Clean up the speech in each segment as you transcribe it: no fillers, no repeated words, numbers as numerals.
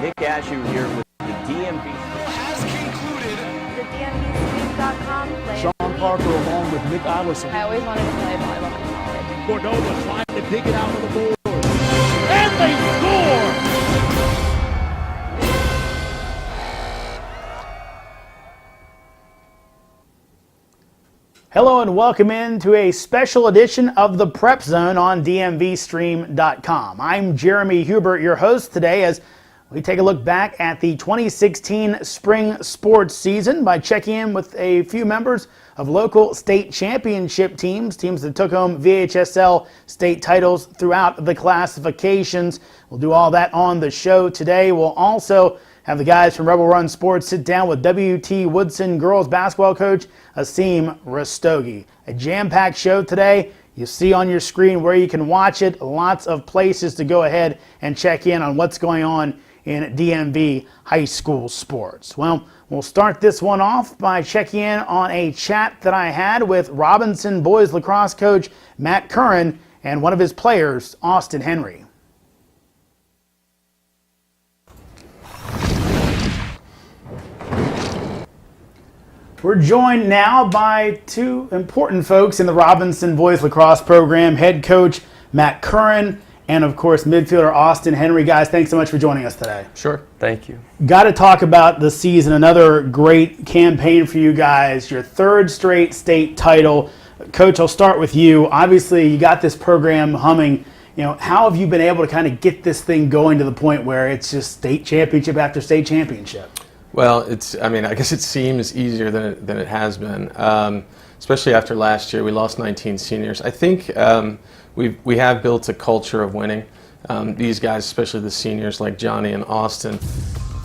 Nick Ashew here with the DMV. Has concluded. The DMVSTREAM.COM player. Sean Parker along with Nick Allison. I always wanted to play volleyball in college. Cordova trying to dig it out of the board. And they score! Hello and welcome into a special edition of the Prep Zone on DMVSTREAM.COM. I'm Jeremy Hubert, your host today, as we take a look back at the 2016 spring sports season by checking in with a few members of local state championship teams that took home VHSL state titles throughout the classifications. We'll do all that on the show today. We'll also have the guys from Rebel Run Sports sit down with WT Woodson girls basketball coach Aseem Rastogi. A jam-packed show today. You see on your screen where you can watch it. Lots of places to go ahead and check in on what's going on in DMV high school sports. Well, we'll start this one off by checking in on a chat that I had with Robinson boys lacrosse coach Matt Curran and one of his players, Austin Henry. We're joined now by two important folks in the Robinson boys lacrosse program, head coach Matt Curran and, of course, midfielder Austin Henry. Guys, thanks so much for joining us today. Sure. Thank you. Got to talk about the season, another great campaign for you guys, your third straight state title. Coach, I'll start with you. Obviously, you got this program humming. You know, how have you been able to kind of get this thing going to the point where it's just state championship after state championship? Well, I guess it seems easier than it has been, especially after last year. We lost 19 seniors. I think we have built a culture of winning. These guys, especially the seniors like Johnny and Austin,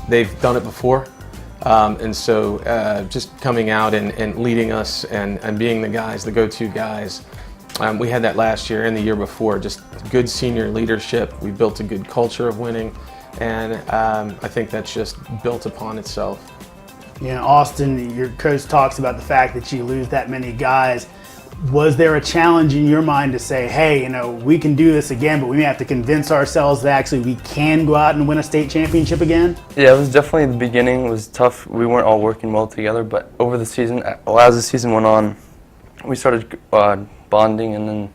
they've done it before. And so just coming out and leading us and being the guys, the go-to guys, we had that last year and the year before, just good senior leadership. We built a good culture of winning. And I think that's just built upon itself. You know, Austin, your coach talks about the fact that you lose that many guys. Was there a challenge in your mind to say, hey, you know, we can do this again, but we may have to convince ourselves that actually we can go out and win a state championship again? Yeah, it was definitely, the beginning was tough. We weren't all working well together, but over the season, as the season went on, we started bonding and then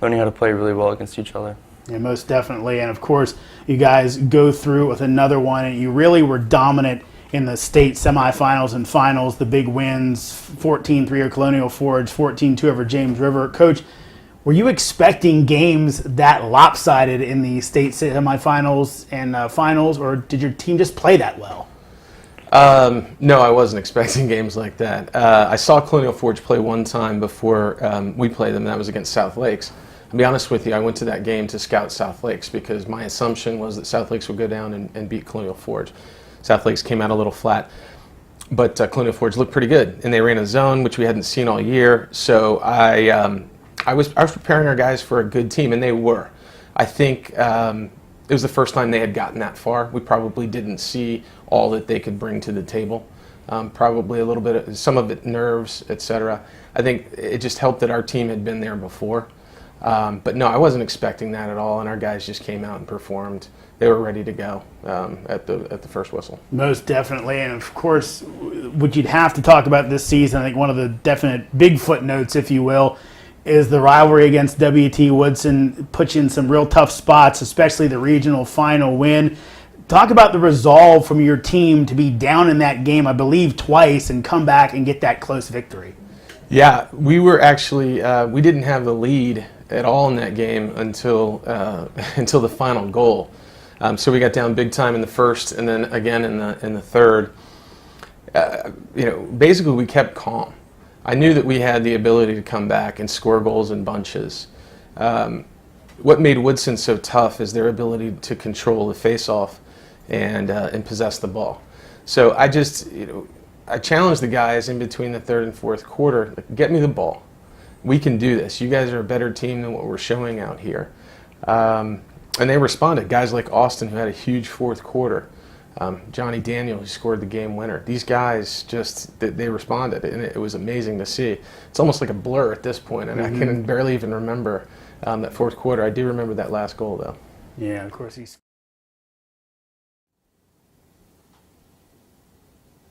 learning how to play really well against each other. Yeah, most definitely. And of course, you guys go through with another one, and you really were dominant in the state semifinals and finals, the big wins, 14-3 over Colonial Forge, 14-2 over James River. Coach, were you expecting games that lopsided in the state semifinals and finals, or did your team just play that well? No, I wasn't expecting games like that. I saw Colonial Forge play one time before we played them, and that was against South Lakes. To be honest with you, I went to that game to scout South Lakes because my assumption was that South Lakes would go down and beat Colonial Forge. South Lakes came out a little flat, but Colonial Forge looked pretty good, and they ran a zone which we hadn't seen all year. So I was preparing our guys for a good team, and they were. I think it was the first time they had gotten that far. We probably didn't see all that they could bring to the table. Probably a little bit, some of it nerves, etc. I think it just helped that our team had been there before. But no, I wasn't expecting that at all, and our guys just came out and performed. They were ready to go at the first whistle. Most definitely, and of course, what you'd have to talk about this season, I think one of the definite big footnotes, if you will, is the rivalry against WT Woodson. Puts you in some real tough spots, especially the regional final win. Talk about the resolve from your team to be down in that game, I believe, twice, and come back and get that close victory. Yeah, we were actually, we didn't have the lead at all in that game until the final goal. So we got down big time in the first, and then again in the third. You know, basically we kept calm. I knew that we had the ability to come back and score goals in bunches. What made Woodson so tough is their ability to control the face-off and possess the ball. So I just, you know, I challenged the guys in between the third and fourth quarter, like, get me the ball. We can do this. You guys are a better team than what we're showing out here. And they responded. Guys like Austin, who had a huge fourth quarter. Johnny Daniel, who scored the game winner. These guys just, they responded, and it was amazing to see. It's almost like a blur at this point, and I can barely even remember that fourth quarter. I do remember that last goal, though. Yeah, of course.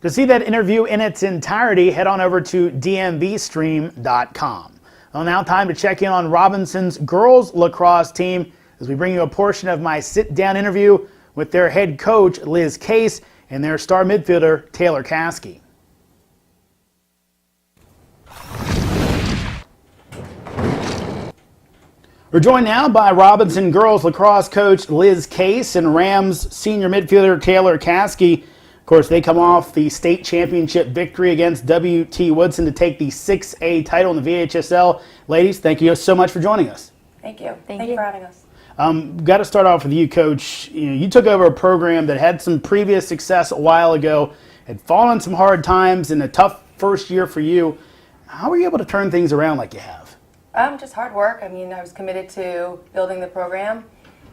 To see that interview in its entirety, head on over to DMVSTREAM.com. Well, now time to check in on Robinson's girls lacrosse team as we bring you a portion of my sit-down interview with their head coach, Liz Case, and their star midfielder, Taylor Caskey. We're joined now by Robinson girls lacrosse coach Liz Case and Rams senior midfielder Taylor Caskey. Of course, they come off the state championship victory against WT Woodson to take the 6A title in the VHSL. Ladies, thank you so much for joining us. Thank you. Thank you for having us. Got to start off with you, Coach. You took over a program that had some previous success a while ago, had fallen on some hard times in a tough first year for you. How were you able to turn things around like you have? Just hard work. I mean, I was committed to building the program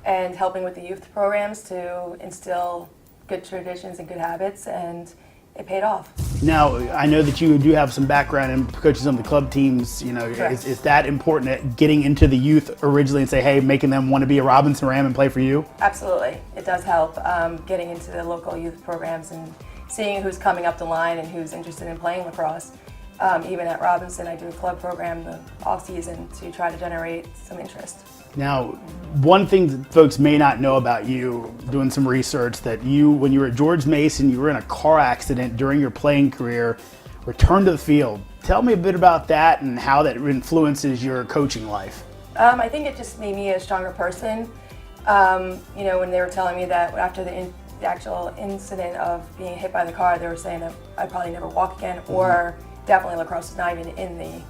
and helping with the youth programs to instill good traditions and good habits, and it paid off. Now, I know that you do have some background in coaching some of the club teams. Correct. Is that important at getting into the youth originally and say, hey, making them want to be a Robinson Ram and play for you? Absolutely. It does help getting into the local youth programs and seeing who's coming up the line and who's interested in playing lacrosse. Even at Robinson, I do a club program the off season to try to generate some interest. Now, one thing that folks may not know about you, doing some research, that you, when you were at George Mason, you were in a car accident during your playing career, returned to the field. Tell me a bit about that and how that influences your coaching life. I think it just made me a stronger person. When they were telling me that after the actual incident of being hit by the car, they were saying that I'd probably never walk again, or definitely lacrosse is not even in the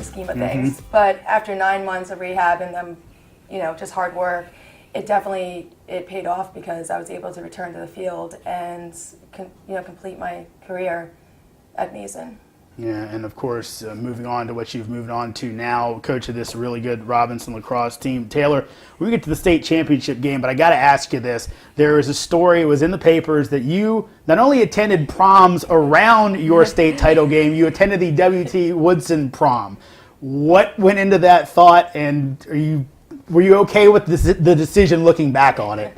scheme of things. But after 9 months of rehab and them, just hard work, it paid off because I was able to return to the field and complete my career at Mason. Yeah, and of course, moving on to what you've moved on to now, coach of this really good Robinson lacrosse team. Taylor, we get to the state championship game, but I got to ask you this. There was a story, it was in the papers, that you not only attended proms around your state title game, you attended the WT Woodson prom. What went into that thought, and were you okay with the decision looking back on it?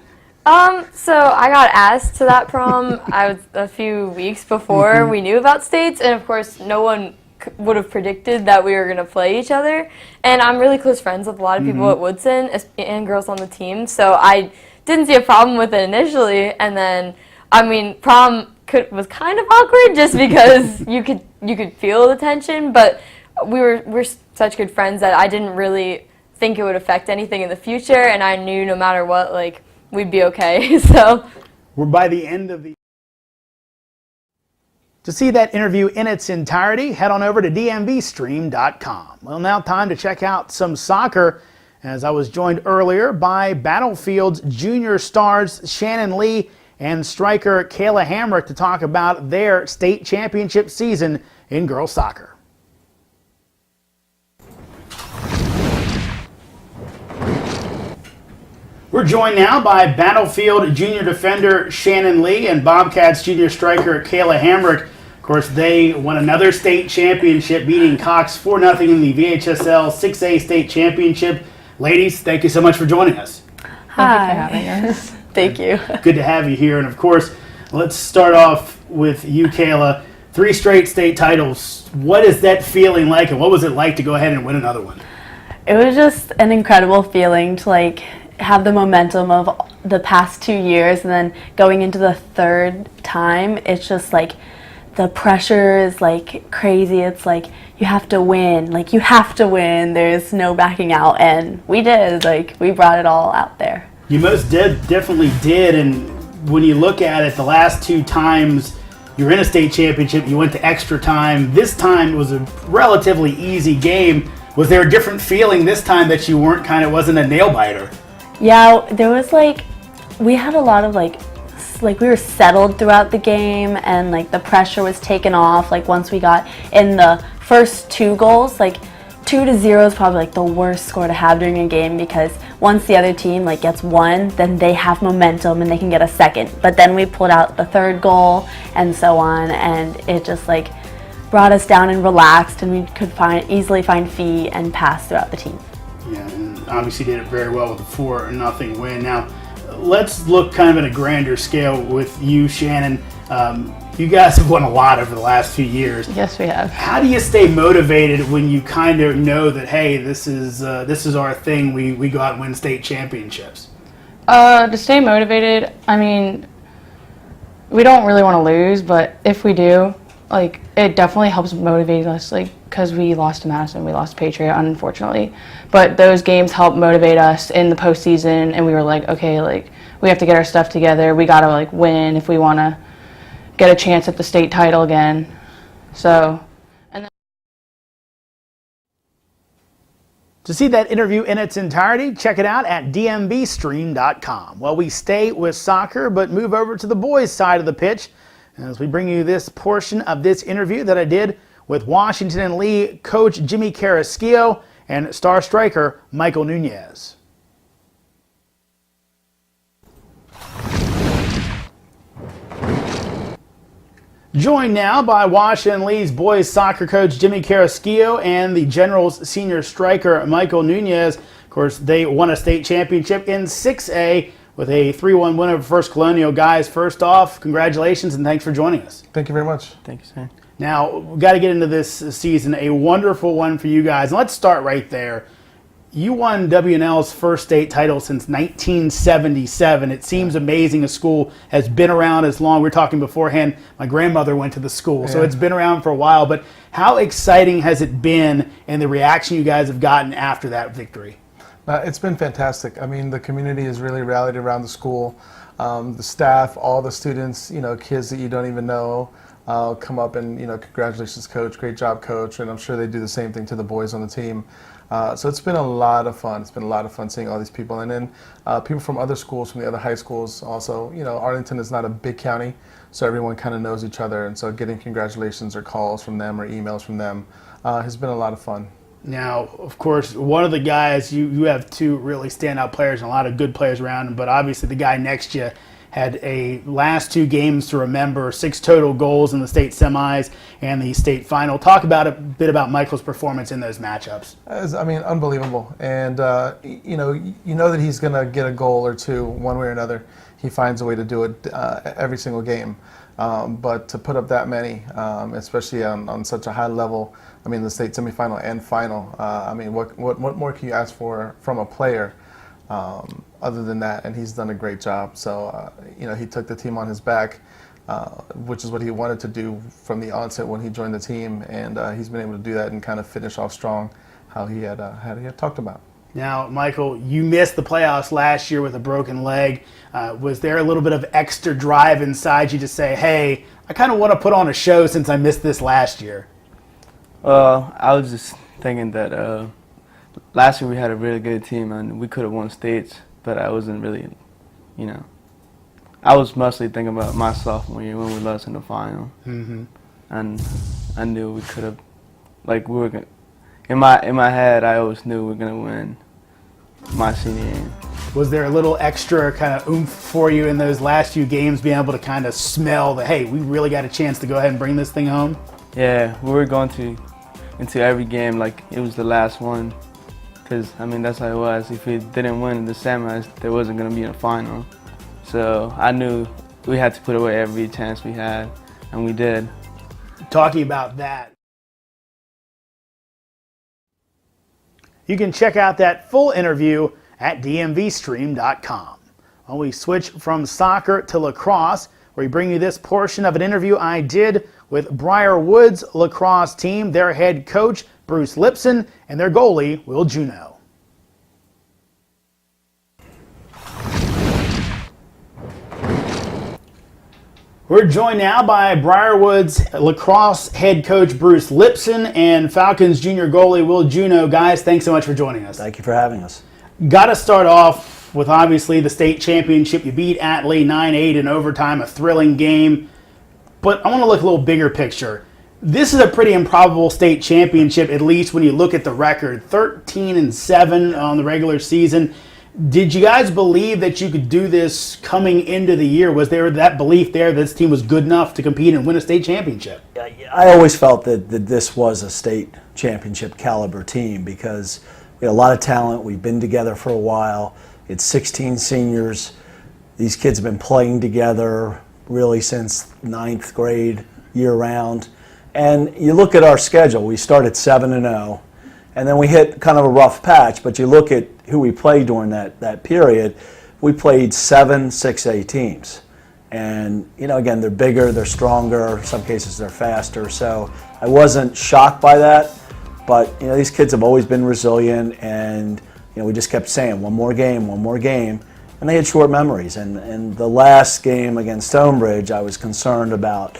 So I got asked to that prom a few weeks before we knew about states, and of course no one would have predicted that we were going to play each other. And I'm really close friends with a lot of people at Woodson and girls on the team, so I didn't see a problem with it initially. And then, prom was kind of awkward just because you could feel the tension, but we're such good friends that I didn't really think it would affect anything in the future, and I knew no matter what, we'd be okay. So we're by the end of the... To see that interview in its entirety, head on over to DMVSTREAM.com. Well, now time to check out some soccer, as I was joined earlier by Battlefield's junior stars Shannon Lee and striker Kayla Hamrick to talk about their state championship season in girls soccer. We're joined now by Battlefield junior defender Shannon Lee and Bobcats junior striker Kayla Hamrick. Of course, they won another state championship, beating Cox 4-0 in the VHSL 6A state championship. Ladies, thank you so much for joining us. Hi. Thank you for having us. thank you. Good to have you here. And of course, let's start off with you, Kayla. 3 straight state titles. What is that feeling like, and what was it like to go ahead and win another one? It was just an incredible feeling to have the momentum of the past 2 years, and then going into the third time, it's just the pressure is crazy. It's you have to win, you have to win. There's no backing out, and we did. We brought it all out there. You most definitely did, and when you look at it, the last 2 times you were in a state championship, you went to extra time. This time it was a relatively easy game. Was there a different feeling this time that you weren't wasn't a nail biter? Yeah, there was we had a lot of we were settled throughout the game, and the pressure was taken off. Once we got in the first 2 goals, 2-0 is probably the worst score to have during a game, because once the other team gets one, then they have momentum and they can get a second. But then we pulled out the 3rd goal and so on, and it just brought us down and relaxed, and we could easily find feet and pass throughout the team. Yeah, and obviously did it very well with a 4-0 win. Now, let's look at a grander scale with you, Shannon. You guys have won a lot over the last few years. Yes, we have. How do you stay motivated when you kind of know that, hey, this is our thing? We go out and win state championships. To stay motivated, I mean, we don't really want to lose, but if we do, like, it definitely helps motivate us, like, because we lost to Madison, we lost to Patriot, unfortunately. But those games help motivate us in the postseason, and we were like, okay, like, we have to get our stuff together. We got to, like, win if we want to get a chance at the state title again. So, and then To see that interview in its entirety, check it out at DMVSTREAM.com. Well, we stay with soccer, but move over to the boys' side of the pitch as we bring you this portion of this interview that I did with Washington and Lee coach Jimmy Carrasquillo and star striker Michael Nunez. Joined now by Washington Lee's boys soccer coach Jimmy Carrasquillo and the Generals senior striker Michael Nunez. Of course, they won a state championship in 6A with a 3-1 win over First Colonial. Guys, first off, congratulations and thanks for joining us. Thank you very much. Thank you, sir. Now, we've got to get into this season, a wonderful one for you guys. And let's start right there. You won W&L's first state title since 1977. It seems amazing a school has been around as long. We were talking beforehand, my grandmother went to the school, so it's been around for a while. But how exciting has it been and the reaction you guys have gotten after that victory? It's been fantastic. I mean, the community has really rallied around the school. The staff, all the students, kids that you don't even know, come up and, congratulations, coach, great job, coach. And I'm sure they do the same thing to the boys on the team. So it's been a lot of fun. It's been a lot of fun seeing all these people. And then people from other schools, from the other high schools also. Arlington is not a big county, so everyone kind of knows each other. And so getting congratulations or calls from them or emails from them has been a lot of fun. Now, of course, one of the guys, you have two really standout players and a lot of good players around him, but obviously the guy next to you had a last two games to remember, 6 total goals in the state semis and the state final. Talk about a bit about Michael's performance in those matchups. Unbelievable. And, you know that he's going to get a goal or two one way or another. He finds a way to do it every single game. But to put up that many, especially on such a high level, the state semifinal and final, what more can you ask for from a player other than that? And he's done a great job. So, he took the team on his back, which is what he wanted to do from the onset when he joined the team. And he's been able to do that and kind of finish off strong how he had talked about. Now, Michael, you missed the playoffs last year with a broken leg. Was there a little bit of extra drive inside you to say, hey, I kind of want to put on a show since I missed this last year? I was just thinking that last year we had a really good team and we could have won states, but I wasn't really, I was mostly thinking about my sophomore year when we lost in the final. Mm-hmm. And I knew we could have, in my head, I always knew we were going to win my senior year. Was there a little extra kind of oomph for you in those last few games, being able to kind of smell that, hey, we really got a chance to go ahead and bring this thing home? Yeah, we were going into every game like it was the last one, because, that's how it was. If we didn't win the semis, there wasn't going to be a final. So I knew we had to put away every chance we had, and we did. Talking about that, you can check out that full interview at DMVSTREAM.com. Well, we switch from soccer to lacrosse, where we bring you this portion of an interview I did with Briarwood's lacrosse team, their head coach, Bruce Lipson, and their goalie, Will Juneau. We're joined now by Briarwood's lacrosse head coach, Bruce Lipson, and Falcons junior goalie, Will Juneau. Guys, thanks so much for joining us. Thank you for having us. Got to start off with obviously the state championship. You beat Atlee 9-8 in overtime, a thrilling game. But I want to look a little bigger picture. This is a pretty improbable state championship, at least when you look at the record. 13-7 on the regular season. Did you guys believe that you could do this coming into the year? Was there that belief there that this team was good enough to compete and win a state championship? I always felt that this was a state championship caliber team because we had a lot of talent. We've been together for a while. It's 16 seniors. These kids have been playing together really since 9th grade, year-round. And you look at our schedule. We started 7-0, and then we hit kind of a rough patch. But you look at who we played during that period. We played 7 6A teams. And, again, they're bigger, they're stronger, in some cases they're faster. So I wasn't shocked by that. But, these kids have always been resilient, and, we just kept saying, one more game, and they had short memories. And the last game against Stonebridge, I was concerned about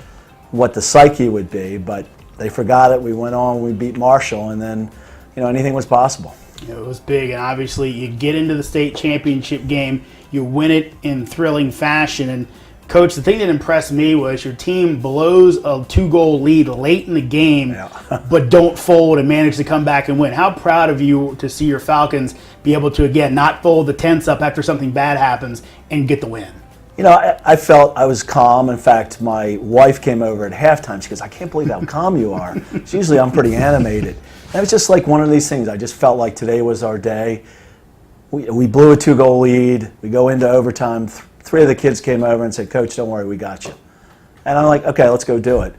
what the psyche would be, but they forgot it. We went on, we beat Marshall, and then, anything was possible. It was big, and obviously you get into the state championship game, you win it in thrilling fashion. And Coach, the thing that impressed me was your team blows a 2-goal lead late in the game, but don't fold and manage to come back and win. How proud of you to see your Falcons be able to, again, not fold the tents up after something bad happens and get the win? I felt I was calm. In fact, my wife came over at halftime. She goes, "I can't believe how calm you are." Usually I'm pretty animated. And it was just like one of these things. I just felt like today was our day. We blew a 2-goal lead. We go into overtime. 3 of the kids came over and said, "Coach, don't worry, we got you." And I'm like, okay, let's go do it.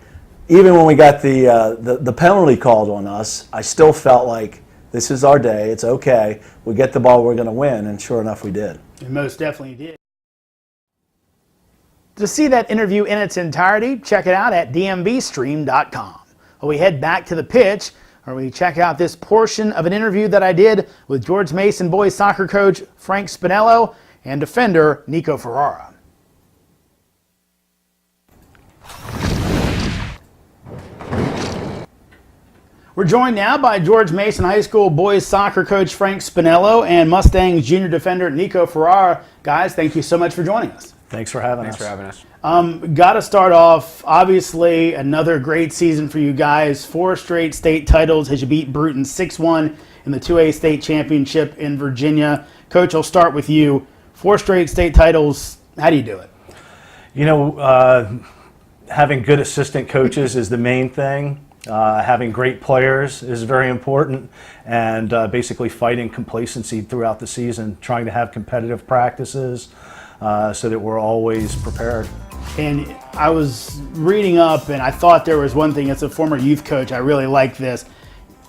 Even when we got the penalty called on us, I still felt like this is our day. It's okay. We get the ball, we're going to win. And sure enough, we did. You most definitely did. To see that interview in its entirety, check it out at DMVSTREAM.COM. Well, we head back to the pitch, where we check out this portion of an interview that I did with George Mason boys soccer coach Frank Spinello and defender Nico Ferrara. We're joined now by George Mason High School boys soccer coach Frank Spinello and Mustangs junior defender Nico Ferrara. Guys, thank you so much for joining us. Thanks for having us. Thanks for having us. Got to start off, obviously, another great season for you guys. 4 straight state titles as you beat Bruton 6-1 in the 2A state championship in Virginia. Coach, I'll start with you. 4 straight state titles, how do you do it? Having good assistant coaches is the main thing. Having great players is very important, and basically fighting complacency throughout the season, trying to have competitive practices so that we're always prepared. And I was reading up, and I thought there was one thing, as a former youth coach, I really like this.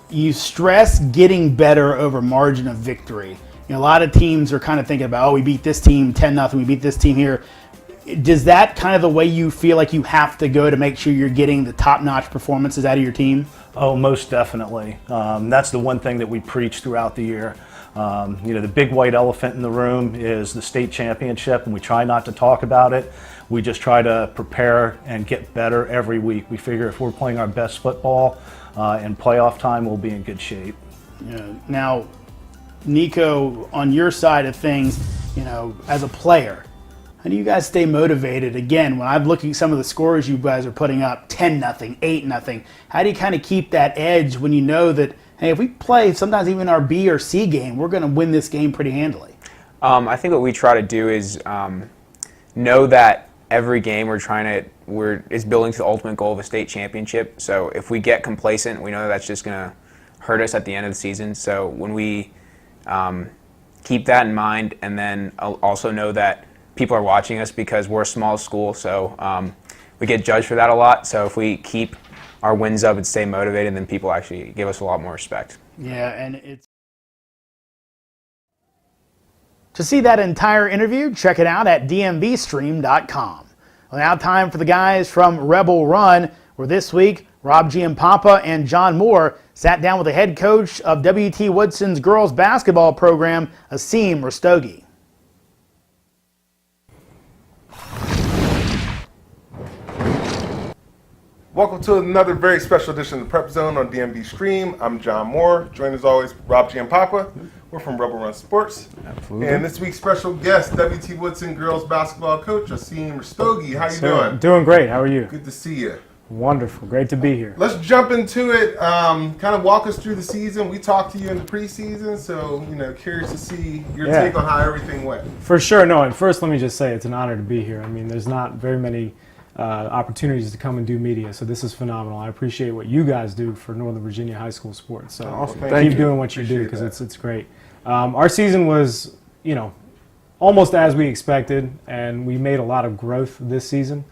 You stress getting better over margin of victory. A lot of teams are kind of thinking about, oh, we beat this team 10-0, we beat this team here. Does that kind of the way you feel like you have to go to make sure you're getting the top-notch performances out of your team? Oh, most definitely. That's the one thing that we preach throughout the year. The big white elephant in the room is the state championship, and we try not to talk about it. We just try to prepare and get better every week. We figure if we're playing our best football in playoff time, we'll be in good shape. Now, Nico, on your side of things, as a player, how do you guys stay motivated? Again, when I'm looking at some of the scores you guys are putting up, 10-0, 8-0, how do you kind of keep that edge when you know that, hey, if we play sometimes even our B or C game, we're going to win this game pretty handily? I think what we try to do is know that every game is building to the ultimate goal of a state championship. So if we get complacent, we know that's just going to hurt us at the end of the season. So when we keep that in mind, and then also know that people are watching us because we're a small school, so we get judged for that a lot. So if we keep our wins up and stay motivated, then people actually give us a lot more respect. Yeah, and it's to see that entire interview, check it out at DMVSTREAM.COM. Well, now time for the guys from Rebel Run, where this week Rob Giampapa and John Moore sat down with the head coach of WT Woodson's girls basketball program, Aseem Rastogi. Welcome to another very special edition of the Prep Zone on DMV Stream. I'm John Moore, joined as always Rob Giampapa. We're from Rebel Run Sports. Absolutely. And this week's special guest, WT Woodson girls basketball coach, Aseem Rastogi. How you doing? Doing great. How are you? Good to see you. Wonderful. Great to be here. Let's jump into it. Kind of walk us through the season. We talked to you in the preseason, so curious to see your take on how everything went. For sure. No, and first let me just say it's an honor to be here. I mean, there's not very many opportunities to come and do media, so this is phenomenal. I appreciate what you guys do for Northern Virginia high school sports. So awesome. keep doing what you do because it's great. Our season was, almost as we expected, and we made a lot of growth this season,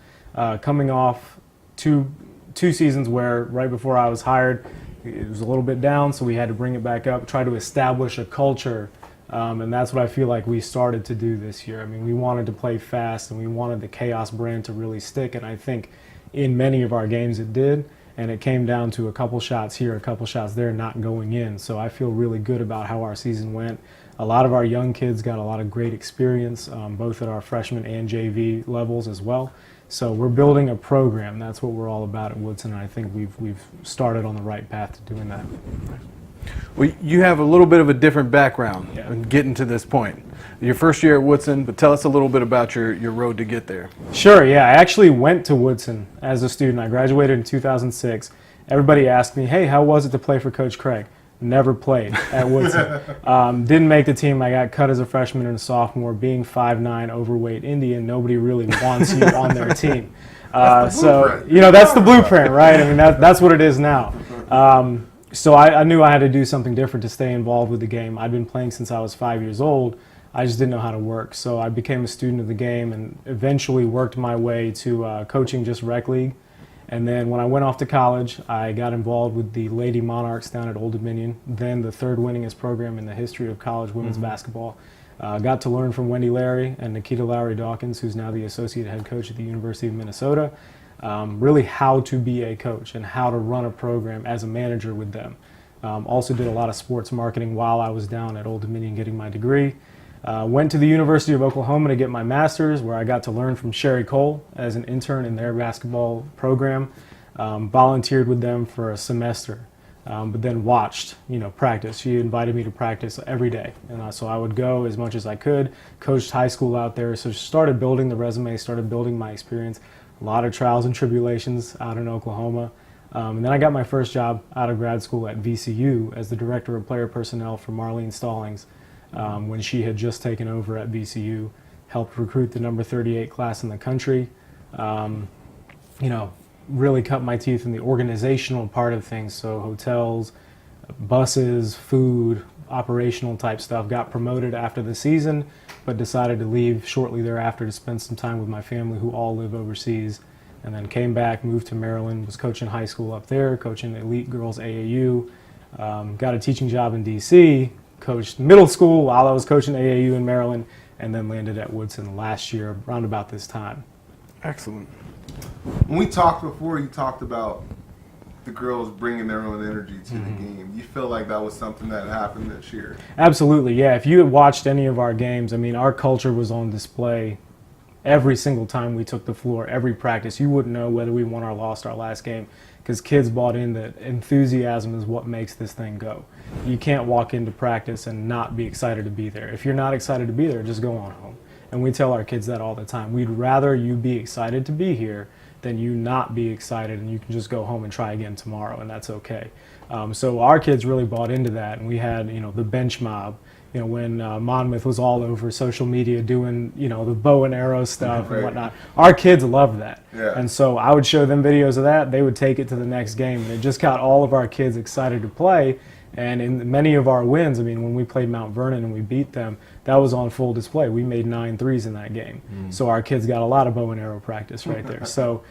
coming off two seasons where right before I was hired, it was a little bit down, so we had to bring it back up, try to establish a culture, and that's what I feel like we started to do this year. I mean, we wanted to play fast, and we wanted the Chaos brand to really stick, and I think in many of our games it did, and it came down to a couple shots here, a couple shots there not going in, so I feel really good about how our season went. A lot of our young kids got a lot of great experience, both at our freshman and JV levels as well. So we're building a program. That's what we're all about at Woodson, and I think we've started on the right path to doing that. Well, you have a little bit of a different background in getting to this point. Your first year at Woodson, but tell us a little bit about your road to get there. Sure, yeah. I actually went to Woodson as a student. I graduated in 2006. Everybody asked me, hey, how was it to play for Coach Craig? Never played at Woodson. Didn't make the team. I got cut as a freshman and a sophomore. Being 5'9", overweight Indian, nobody really wants you on their team. So, you know, that's the blueprint, right? I mean, that's what it is now. So I knew I had to do something different to stay involved with the game. I'd been playing since I was 5 years old. I just didn't know how to work. So I became a student of the game and eventually worked my way to coaching just rec league. And then when I went off to college, I got involved with the Lady Monarchs down at Old Dominion, then the third winningest program in the history of college women's basketball. Got to learn from Wendy Larry and Nikita Lowry Dawkins, who's now the associate head coach at the University of Minnesota, really how to be a coach and how to run a program as a manager with them. Also did a lot of sports marketing while I was down at Old Dominion getting my degree. Went to the University of Oklahoma to get my master's, where I got to learn from Sherry Cole as an intern in their basketball program. Volunteered with them for a semester, but then watched, practice. She invited me to practice every day, and so I would go as much as I could. Coached high school out there, so started building the resume, started building my experience. A lot of trials and tribulations out in Oklahoma. And then I got my first job out of grad school at VCU as the director of player personnel for Marlene Stallings. When she had just taken over at VCU, helped recruit the number 38 class in the country. Really cut my teeth in the organizational part of things, so hotels, buses, food, operational type stuff. Got promoted after the season, but decided to leave shortly thereafter to spend some time with my family who all live overseas, and then came back, moved to Maryland, was coaching high school up there, coaching elite girls AAU, got a teaching job in DC, coached middle school while I was coaching AAU in Maryland, and then landed at Woodson last year around about this time. Excellent. When we talked before, you talked about the girls bringing their own energy to the game. You feel like that was something that happened this year? Absolutely, yeah. If you had watched any of our games, I mean, our culture was on display every single time we took the floor, every practice. You wouldn't know whether we won or lost our last game because kids bought in that enthusiasm is what makes this thing go. You can't walk into practice and not be excited to be there. If you're not excited to be there, just go on home. And we tell our kids that all the time. We'd rather you be excited to be here than you not be excited and you can just go home and try again tomorrow, and that's okay. So our kids really bought into that, and we had, the bench mob. When Monmouth was all over social media doing, the bow and arrow stuff and whatnot. Our kids loved that. Yeah. And so I would show them videos of that. They would take it to the next game. And it just got all of our kids excited to play. And in many of our wins, I mean, when we played Mount Vernon and we beat them, that was on full display. We made 9 threes in that game. So our kids got a lot of bow and arrow practice right there. So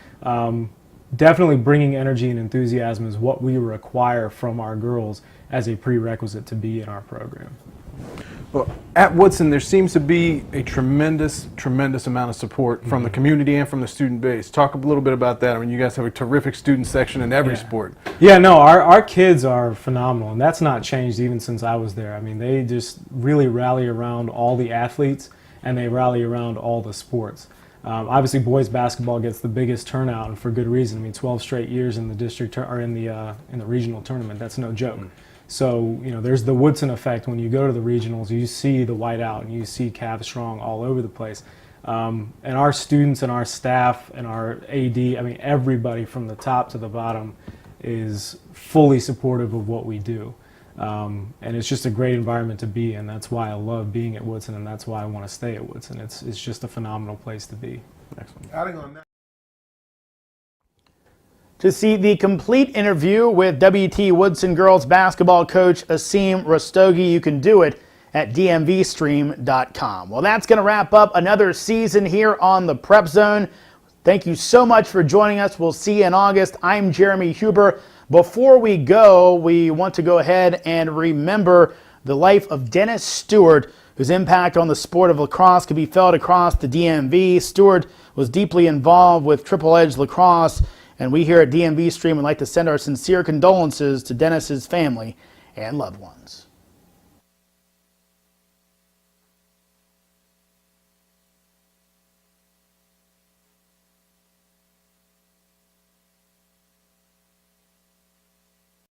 definitely bringing energy and enthusiasm is what we require from our girls as a prerequisite to be in our program. Well, at Woodson, there seems to be a tremendous amount of support from the community and from the student base. Talk a little bit about that. I mean, you guys have a terrific student section in every sport. Yeah, no, our kids are phenomenal, and that's not changed even since I was there. I mean, they just really rally around all the athletes, and they rally around all the sports. Obviously, boys basketball gets the biggest turnout, and for good reason. I mean, 12 straight years in the district or in the regional tournament. That's no joke. So, there's the Woodson effect. When you go to the regionals, you see the whiteout and you see Cavs Strong all over the place. And our students and our staff and our AD, I mean, everybody from the top to the bottom is fully supportive of what we do. And it's just a great environment to be in. That's why I love being at Woodson, and that's why I want to stay at Woodson. It's just a phenomenal place to be. Excellent. Adding on that. To see the complete interview with WT Woodson girls basketball coach Aseem Rastogi, you can do it at DMVSTREAM.com. Well, that's going to wrap up another season here on the Prep Zone. Thank you so much for joining us. We'll see you in August. I'm Jeremy Huber. Before we go, we want to go ahead and remember the life of Dennis Stewart, whose impact on the sport of lacrosse can be felt across the DMV. Stewart was deeply involved with Triple Edge Lacrosse, and we here at DMV Stream would like to send our sincere condolences to Dennis's family and loved ones.